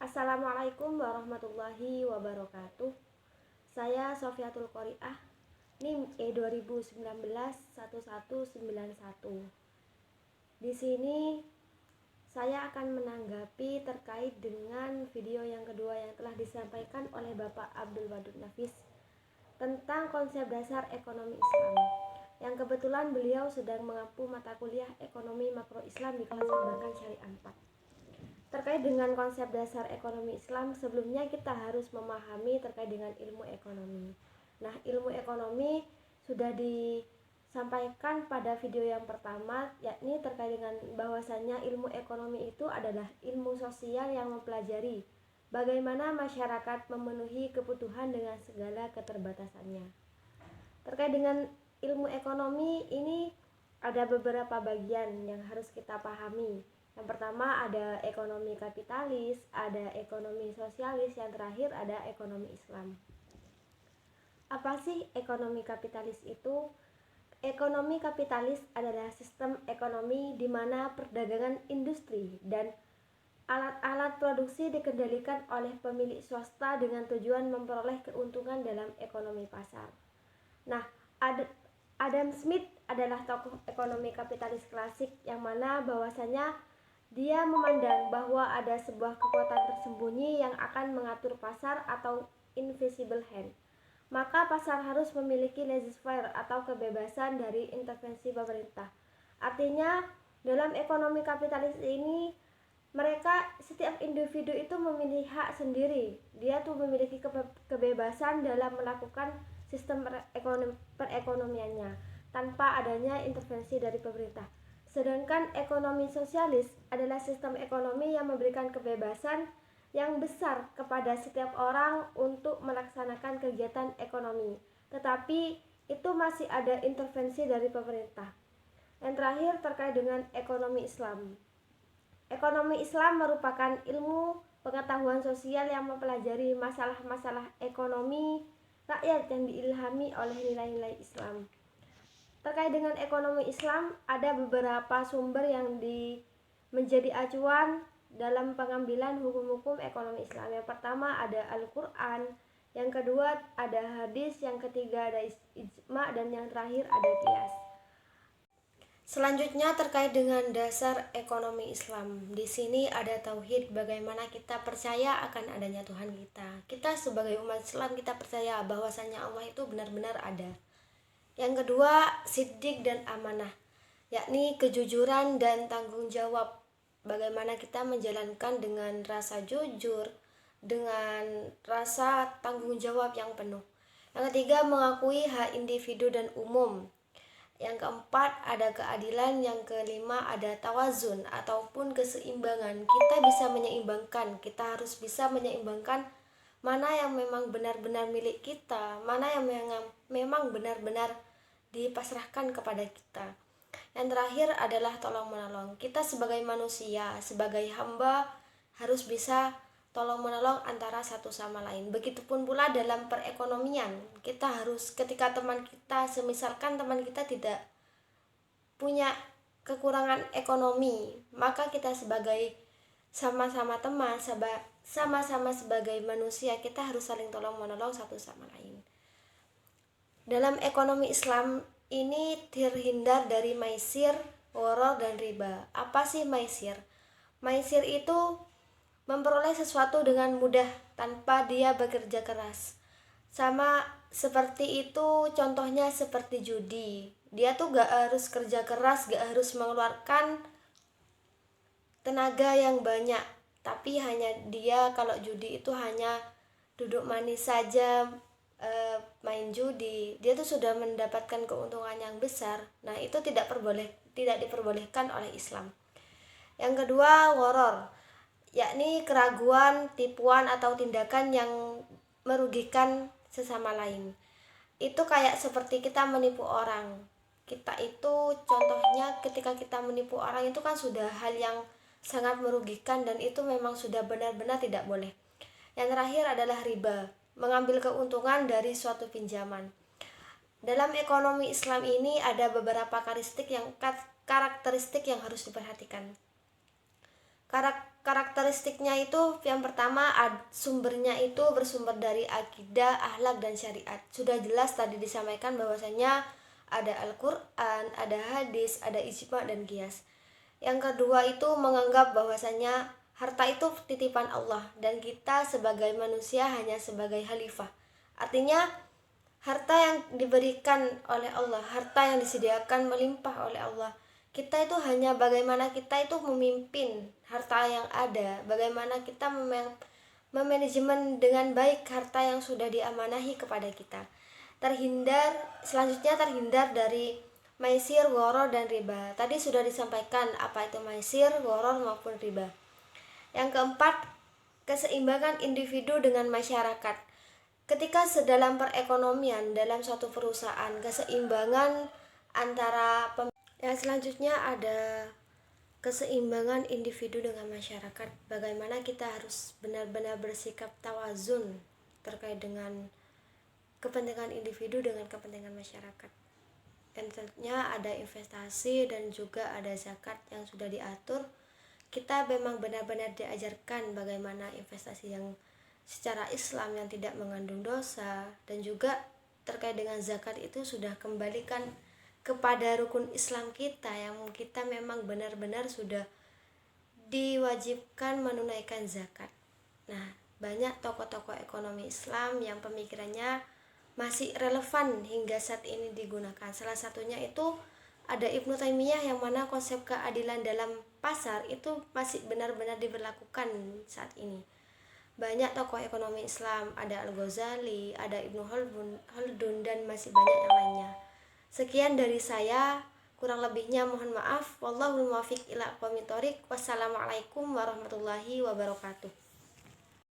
Assalamualaikum warahmatullahi wabarakatuh. Saya Sofiatul Qoriah, NIM E2019 1191. Di sini saya akan menanggapi terkait dengan video yang kedua yang telah disampaikan oleh Bapak Abdul Wadud Nafis tentang konsep dasar ekonomi Islam. Yang kebetulan beliau sedang mengampu mata kuliah Ekonomi Makro Islam di kelas Perbankan Syariah 4. Terkait dengan konsep dasar ekonomi Islam, sebelumnya kita harus memahami terkait dengan ilmu ekonomi. Nah, ilmu ekonomi sudah disampaikan pada video yang pertama, yakni terkait dengan bahwasannya ilmu ekonomi itu adalah ilmu sosial yang mempelajari bagaimana masyarakat memenuhi kebutuhan dengan segala keterbatasannya. Terkait dengan ilmu ekonomi ini ada beberapa bagian yang harus kita pahami. Yang pertama ada ekonomi kapitalis, ada ekonomi sosialis, yang terakhir ada ekonomi Islam. Apa sih ekonomi kapitalis itu? Ekonomi kapitalis adalah sistem ekonomi di mana perdagangan industri dan alat-alat produksi dikendalikan oleh pemilik swasta dengan tujuan memperoleh keuntungan dalam ekonomi pasar. Nah, Adam Smith adalah tokoh ekonomi kapitalis klasik yang mana bahwasanya dia memandang bahwa ada sebuah kekuatan tersembunyi yang akan mengatur pasar atau invisible hand. Maka pasar harus memiliki laissez-faire atau kebebasan dari intervensi pemerintah. Artinya, dalam ekonomi kapitalis ini setiap individu itu memiliki hak sendiri. Dia tuh memiliki kebebasan dalam melakukan sistem perekonomiannya tanpa adanya intervensi dari pemerintah. Sedangkan ekonomi sosialis adalah sistem ekonomi yang memberikan kebebasan yang besar kepada setiap orang untuk melaksanakan kegiatan ekonomi, tetapi itu masih ada intervensi dari pemerintah. Yang terakhir terkait dengan ekonomi Islam. Ekonomi Islam merupakan ilmu pengetahuan sosial yang mempelajari masalah-masalah ekonomi rakyat yang diilhami oleh nilai-nilai Islam. Terkait dengan ekonomi Islam, ada beberapa sumber yang menjadi acuan dalam pengambilan hukum-hukum ekonomi Islam. Yang pertama ada Al-Quran, yang kedua ada hadis, yang ketiga ada ijma, dan yang terakhir ada qiyas. Selanjutnya terkait dengan dasar ekonomi Islam. Di sini ada tauhid, bagaimana kita percaya akan adanya Tuhan kita. Kita sebagai umat Islam kita percaya bahwasanya Allah itu benar-benar ada. Yang kedua, siddiq dan amanah, yakni kejujuran dan tanggung jawab. Bagaimana kita menjalankan dengan rasa jujur, dengan rasa tanggung jawab yang penuh. Yang ketiga, mengakui hak individu dan umum. Yang keempat, ada keadilan. Yang kelima, ada tawazun ataupun keseimbangan. Kita bisa menyeimbangkan, kita harus bisa menyeimbangkan mana yang memang benar-benar milik kita, mana yang memang benar-benar dipasrahkan kepada kita. Yang terakhir adalah tolong menolong. Kita sebagai manusia, sebagai hamba harus bisa tolong menolong antara satu sama lain. Begitupun pula dalam perekonomian, kita harus ketika teman kita, semisalkan teman kita tidak punya kekurangan ekonomi, maka kita sebagai sama-sama teman, sama-sama sebagai manusia, kita harus saling tolong menolong satu sama lain. Dalam ekonomi Islam ini terhindar dari maisir, gharar, dan riba. Apa sih maisir? Maisir itu memperoleh sesuatu dengan mudah tanpa dia bekerja keras. Sama seperti itu contohnya seperti judi. Dia tuh gak harus kerja keras, gak harus mengeluarkan tenaga yang banyak, tapi hanya dia kalau judi itu hanya duduk manis saja, main judi, dia tuh sudah mendapatkan keuntungan yang besar. Nah, itu tidak diperbolehkan oleh Islam. Yang kedua, gharar, yakni keraguan, tipuan atau tindakan yang merugikan sesama lain. Itu kayak seperti kita menipu orang. Kita itu contohnya ketika kita menipu orang itu kan sudah hal yang sangat merugikan dan itu memang sudah benar-benar tidak boleh. Yang terakhir adalah riba, mengambil keuntungan dari suatu pinjaman. Dalam ekonomi Islam ini ada beberapa karakteristik yang harus diperhatikan. Karakteristiknya itu yang pertama, sumbernya itu bersumber dari akidah, akhlak, dan syariat. Sudah jelas tadi disampaikan bahwasanya ada Al-Quran, ada hadis, ada ijma, dan qiyas. Yang kedua itu menganggap bahwasanya harta itu titipan Allah dan kita sebagai manusia hanya sebagai khalifah. Artinya harta yang diberikan oleh Allah, harta yang disediakan melimpah oleh Allah. Kita itu hanya bagaimana kita itu memimpin harta yang ada, bagaimana kita memanajemen dengan baik harta yang sudah diamanahi kepada kita. Selanjutnya terhindar dari maisir, gharar, dan riba. Tadi sudah disampaikan apa itu maisir, gharar maupun riba. Yang keempat, keseimbangan individu dengan masyarakat. Ketika sedalam perekonomian dalam suatu perusahaan, keseimbangan antara yang selanjutnya ada keseimbangan individu dengan masyarakat. Bagaimana kita harus benar-benar bersikap tawazun terkait dengan kepentingan individu dengan kepentingan masyarakat. Dan tentunya ada investasi dan juga ada zakat yang sudah diatur. Kita memang benar-benar diajarkan bagaimana investasi yang secara Islam yang tidak mengandung dosa, dan juga terkait dengan zakat itu sudah kembalikan kepada rukun Islam kita yang kita memang benar-benar sudah diwajibkan menunaikan zakat. Nah, banyak tokoh-tokoh ekonomi Islam yang pemikirannya masih relevan hingga saat ini digunakan. Salah satunya itu ada Ibnu Taimiyah, yang mana konsep keadilan dalam pasar itu masih benar-benar diberlakukan saat ini. Banyak tokoh ekonomi Islam, ada Al-Ghazali, ada Ibnu Khaldun, dan masih banyak yang lainnya. Sekian dari saya, kurang lebihnya mohon maaf. Wallahul muwaffiq ila aqwamit thoriq. Wassalamualaikum warahmatullahi wabarakatuh.